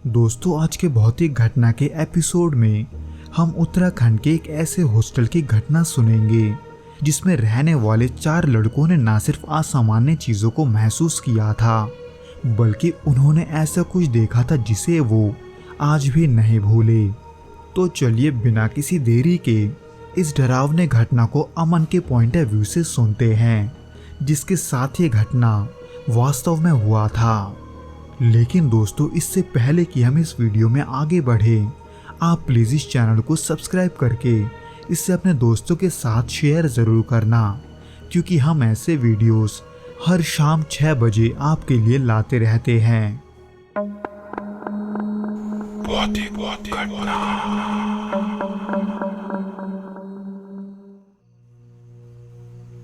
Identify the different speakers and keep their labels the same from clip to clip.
Speaker 1: दोस्तों, आज के भौतिक घटना के एपिसोड में हम उत्तराखंड के एक ऐसे हॉस्टल की घटना सुनेंगे जिसमें रहने वाले 4 लड़कों ने न सिर्फ असामान्य चीज़ों को महसूस किया था, बल्कि उन्होंने ऐसा कुछ देखा था जिसे वो आज भी नहीं भूले। तो चलिए बिना किसी देरी के इस डरावने घटना को अमन के पॉइंट ऑफ व्यू से सुनते हैं, जिसके साथ ये घटना वास्तव में हुआ था। लेकिन दोस्तों, इससे पहले कि हम इस वीडियो में आगे बढ़े, आप प्लीज़ इस चैनल को सब्सक्राइब करके इसे अपने दोस्तों के साथ शेयर ज़रूर करना, क्योंकि हम ऐसे वीडियोस हर शाम 6 बजे आपके लिए लाते रहते हैं।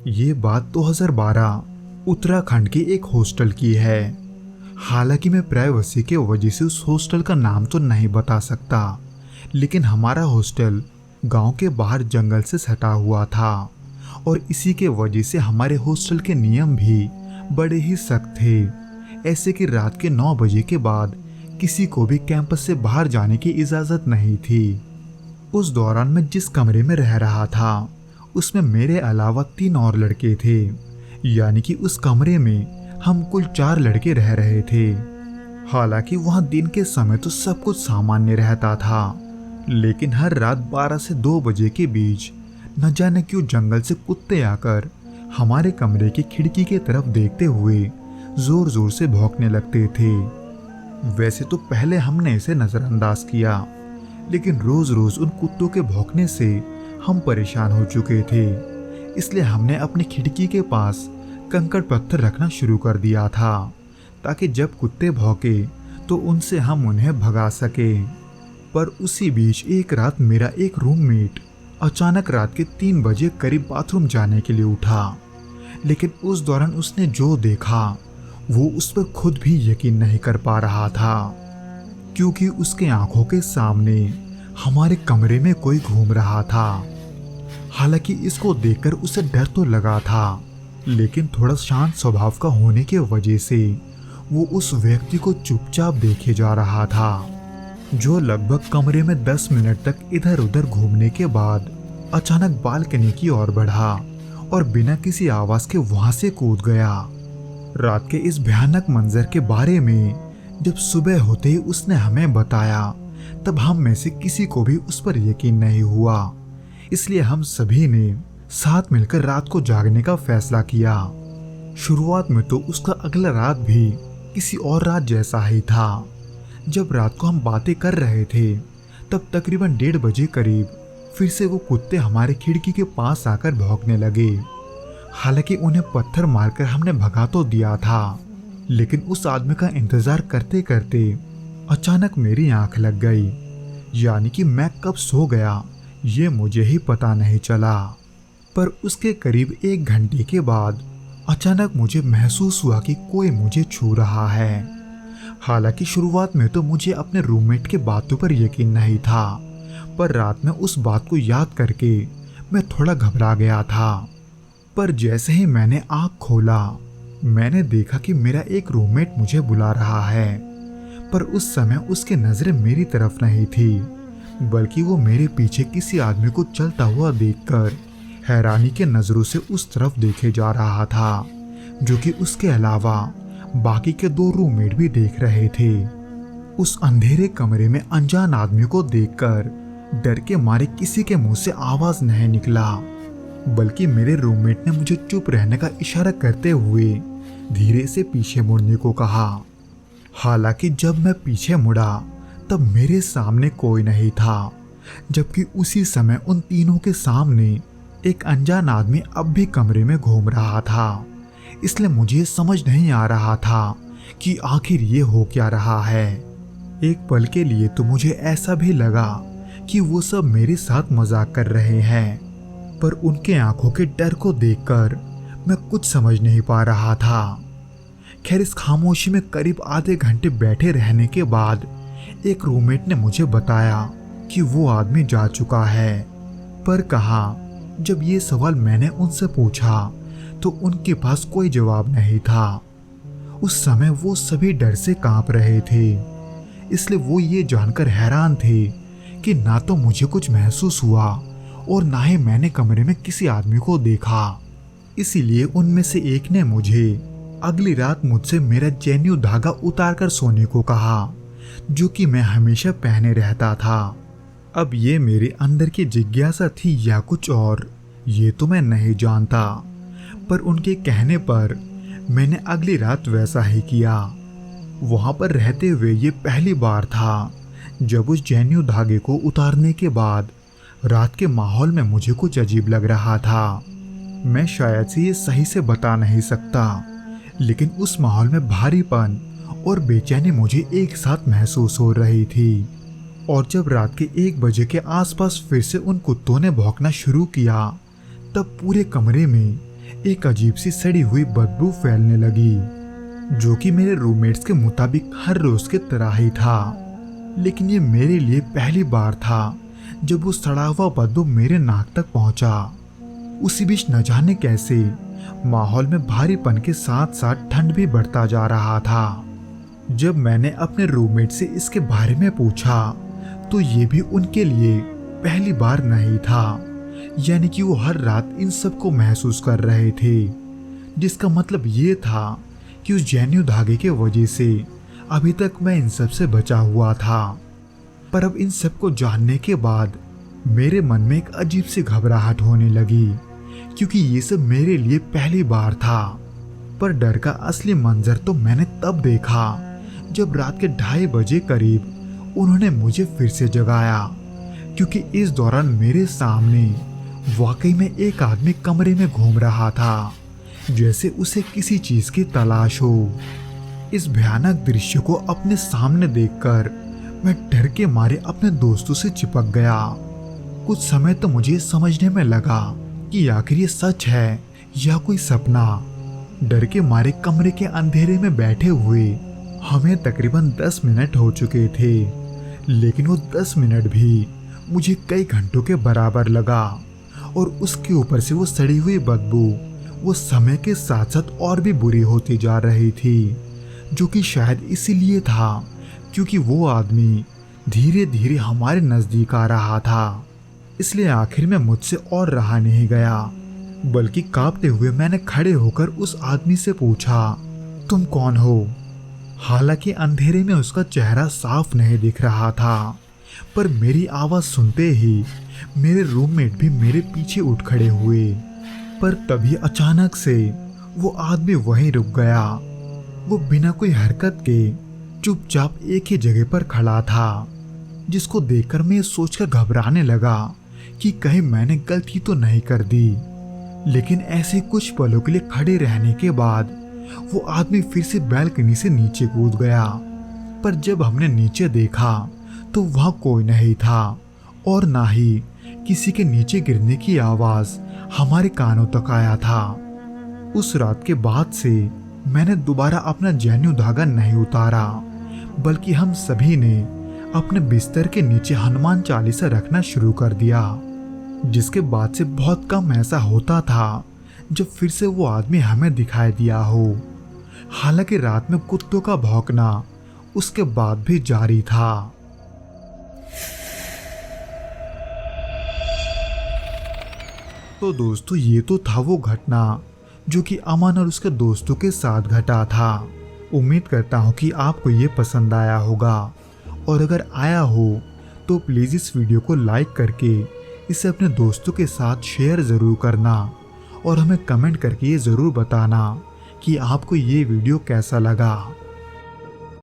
Speaker 1: ये बात 2012 उत्तराखंड के एक हॉस्टल की है। हालांकि मैं प्राइवेसी के वजह से उस हॉस्टल का नाम तो नहीं बता सकता, लेकिन हमारा हॉस्टल गांव के बाहर जंगल से सटा हुआ था और इसी के वजह से हमारे हॉस्टल के नियम भी बड़े ही सख्त थे। ऐसे कि रात के 9 बजे के बाद किसी को भी कैंपस से बाहर जाने की इजाज़त नहीं थी। उस दौरान मैं जिस कमरे में रह रहा था उसमें मेरे अलावा 3 और लड़के थे, यानी कि उस कमरे में हम कुल 4 लड़के रह रहे थे। हालांकि वहाँ दिन के समय तो सब कुछ सामान्य रहता था, लेकिन हर रात 12 से 2 बजे के बीच न जाने क्यों जंगल से कुत्ते आकर हमारे कमरे की खिड़की की तरफ देखते हुए जोर जोर से भौंकने लगते थे। वैसे तो पहले हमने इसे नज़रअंदाज किया, लेकिन रोज रोज उन कुत्तों के भौंकने से हम परेशान हो चुके थे, इसलिए हमने अपनी खिड़की के पास कंकड़ पत्थर रखना शुरू कर दिया था, ताकि जब कुत्ते भौंके तो उनसे हम उन्हें भगा सके। पर उसी बीच एक रात मेरा एक रूममेट अचानक रात के 3 बजे करीब बाथरूम जाने के लिए उठा, लेकिन उस दौरान उसने जो देखा वो उस पर खुद भी यकीन नहीं कर पा रहा था, क्योंकि उसके आंखों के सामने हमारे कमरे में कोई घूम रहा था। हालांकि इसको देखकर उसे डर तो लगा था, लेकिन थोड़ा शांत स्वभाव का होने की वजह से वो उस व्यक्ति को चुपचाप देखे जा रहा था, जो लगभग कमरे में 10 मिनट तक इधर उधर घूमने के बाद अचानक बालकनी की ओर बढ़ा और बिना किसी आवाज के वहां से कूद गया। रात के इस भयानक मंजर के बारे में जब सुबह होते ही उसने हमें बताया, तब हम में से किसी को भी उस पर यकीन नहीं हुआ। इसलिए हम सभी ने साथ मिलकर रात को जागने का फैसला किया। शुरुआत में तो उसका अगला रात भी किसी और रात जैसा ही था। जब रात को हम बातें कर रहे थे, तब तकरीबन 1:30 बजे करीब फिर से वो कुत्ते हमारे खिड़की के पास आकर भौंकने लगे। हालांकि उन्हें पत्थर मारकर हमने भगा तो दिया था, लेकिन उस आदमी का इंतजार करते करते अचानक मेरी आंख लग गई, यानी कि मैं कब सो गया ये मुझे ही पता नहीं चला। पर उसके करीब 1 घंटे के बाद अचानक मुझे महसूस हुआ कि कोई मुझे छू रहा है। हालांकि शुरुआत में तो मुझे अपने रूममेट के बातों पर यकीन नहीं था, पर रात में उस बात को याद करके मैं थोड़ा घबरा गया था। पर जैसे ही मैंने आँख खोला, मैंने देखा कि मेरा एक रूममेट मुझे बुला रहा है, पर उस समय उसकी नज़रें मेरी तरफ नहीं थी, बल्कि वो मेरे पीछे किसी आदमी को चलता हुआ देखकर हैरानी के नज़रों से उस तरफ देखे जा रहा था, जो कि उसके अलावा बाकी के 2 रूममेट भी देख रहे थे। उस अंधेरे कमरे में अनजान आदमी को देखकर डर के मारे किसी के मुंह से आवाज नहीं निकला, बल्कि मेरे रूममेट ने मुझे चुप रहने का इशारा करते हुए धीरे से पीछे मुड़ने को कहा। हालांकि जब मैं पीछे मुड़ा तब मेरे सामने कोई नहीं था, जबकि उसी समय उन तीनों के सामने एक अनजान आदमी अब भी कमरे में घूम रहा था। इसलिए मुझे समझ नहीं आ रहा था कि आखिर ये हो क्या रहा है। एक पल के लिए तो मुझे ऐसा भी लगा कि वो सब मेरे साथ मजाक कर रहे हैं, पर उनके आंखों के डर को देखकर मैं कुछ समझ नहीं पा रहा था। खैर, इस खामोशी में करीब आधे घंटे बैठे रहने के बाद एक रूममेट ने मुझे बताया कि वो आदमी जा चुका है। पर कहा, जब ये सवाल मैंने उनसे पूछा तो उनके पास कोई जवाब नहीं था। उस समय वो सभी डर से कांप रहे थे। इसलिए वो ये जानकर हैरान थे कि ना तो मुझे कुछ महसूस हुआ और ना ही मैंने कमरे में किसी आदमी को देखा। इसीलिए उनमें से एक ने मुझे अगली रात मुझसे मेरा जेन्यू धागा उतार कर सोने को कहा, जो कि मैं हमेशा पहने रहता था। अब ये मेरे अंदर की जिज्ञासा थी या कुछ और, ये तो मैं नहीं जानता, पर उनके कहने पर मैंने अगली रात वैसा ही किया। वहां पर रहते हुए ये पहली बार था जब उस जेन्यू धागे को उतारने के बाद रात के माहौल में मुझे कुछ अजीब लग रहा था। मैं शायद से ये सही से बता नहीं सकता, लेकिन उस माहौल में भारीपन और बेचैनी मुझे एक साथ महसूस हो रही थी। और जब रात के 1 बजे के आसपास फिर से उन कुत्तों ने भौंकना शुरू किया, तब पूरे कमरे में एक अजीब सी सड़ी हुई बदबू फैलने लगी, जो कि मेरे रूममेट्स के मुताबिक हर रोज की तरह ही था। लेकिन ये मेरे लिए पहली बार था जब वो सड़ा हुआ बदबू मेरे नाक तक पहुंचा। उसी बीच न जाने कैसे माहौल में भारीपन के साथ साथ ठंड भी बढ़ता जा रहा था। जब मैंने अपने रूममेट से इसके बारे में पूछा तो ये भी उनके लिए पहली बार नहीं था, यानी कि वो हर रात इन सब को महसूस कर रहे थे, जिसका मतलब ये था कि उस जेन्यू धागे के वजह से अभी तक मैं इन सब से बचा हुआ था। पर अब इन सब को जानने के बाद मेरे मन में एक अजीब सी घबराहट होने लगी, क्योंकि ये सब मेरे लिए पहली बार था। पर डर का असली मंजर तो मैंने तब देखा जब रात के 2:30 बजे करीब उन्होंने मुझे फिर से जगाया, क्योंकि इस दौरान मेरे सामने वाकई में एक आदमी कमरे में घूम रहा था, जैसे उसे किसी चीज की तलाश हो। इस भयानक दृश्य को अपने सामने देखकर मैं डर के मारे अपने दोस्तों से चिपक गया। कुछ समय तो मुझे समझने में लगा कि आखिर ये सच है या कोई सपना। डर के मारे कमरे के अंधेरे में बैठे हुए हमें तकरीबन 10 मिनट हो चुके थे, लेकिन वो 10 मिनट भी मुझे कई घंटों के बराबर लगा। और उसके ऊपर से वो सड़ी हुई बदबू वो समय के साथ साथ और भी बुरी होती जा रही थी, जो कि शायद इसीलिए था क्योंकि वो आदमी धीरे धीरे हमारे नजदीक आ रहा था। इसलिए आखिर में मुझसे और रहा नहीं गया, बल्कि कांपते हुए मैंने खड़े होकर उस आदमी से पूछा, तुम कौन हो? हालांकि अंधेरे में उसका चेहरा साफ नहीं दिख रहा था, पर मेरी आवाज सुनते ही मेरे रूममेट भी मेरे पीछे उठ खड़े हुए। पर तभी अचानक से वो आदमी वहीं रुक गया। वो बिना कोई हरकत के चुपचाप एक ही जगह पर खड़ा था, जिसको देखकर मैं सोचकर घबराने लगा कि कहीं मैंने गलती तो नहीं कर दी। लेकिन ऐसे कुछ पलों के लिए खड़े रहने के बाद वो आदमी फिर से बैल्कनी से नीचे कूद गया। पर जब हमने नीचे देखा तो वहां कोई नहीं था और ना ही किसी के नीचे गिरने की आवाज हमारे कानों तक आया था। उस रात के बाद से मैंने दोबारा अपना जेन्यू धागा नहीं उतारा, बल्कि हम सभी ने अपने बिस्तर के नीचे हनुमान चालीसा रखना शुरू कर दिया। जिसके बाद से बहुत कम ऐसा होता था जब फिर से वो आदमी हमें दिखाई दिया हो। हालांकि रात में कुत्तों का भौंकना उसके बाद भी जारी था। तो दोस्तों, ये तो था वो घटना जो कि अमन और उसके दोस्तों के साथ घटा था। उम्मीद करता हूँ कि आपको ये पसंद आया होगा, और अगर आया हो तो प्लीज़ इस वीडियो को लाइक करके इसे अपने दोस्तों के साथ शेयर ज़रूर करना, और हमें कमेंट करके ये ज़रूर बताना कि आपको ये वीडियो कैसा लगा।